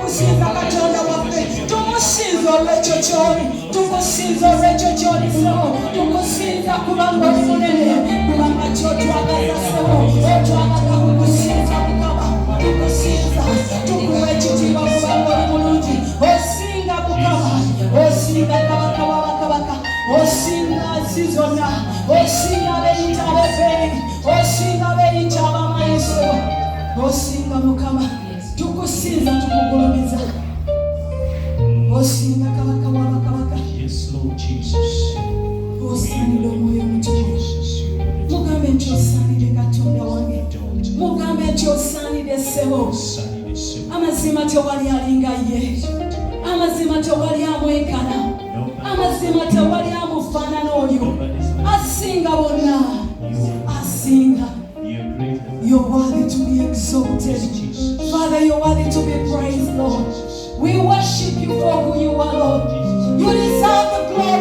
kusinza Katonda waffe tumusinza olw'ekyo ky'oli tumusinza olw'ekyo ky'oli ssebo tumusinza kubanga oli munene kubanga ky'otwagaza ssebo otwagaza kukusinza Mukama tukusinza tukuwa ekitiibwa kubanga oli mulungi osinga Mukama osinga kabaka w'abakabaka osinga nsi zonna osinga beeyita ab'ebbeeyi osinga beeyita ab'amaiso osinga Mukama tukusinza tukugulumiza osinga kabaka w'abakabaka osaanidde omwoyo omutukuvu mugambe nti osaanidde Katonda wange mugambe nti osaanidde ssebo amazima tewali alinga ye amazima tewali amwekana amazima tewali amufaanana oyo asinga bonna asinga. You're worthy to be exalted. Father, you're worthy to be praised, Lord. We worship you for who you are, Lord. You deserve the glory.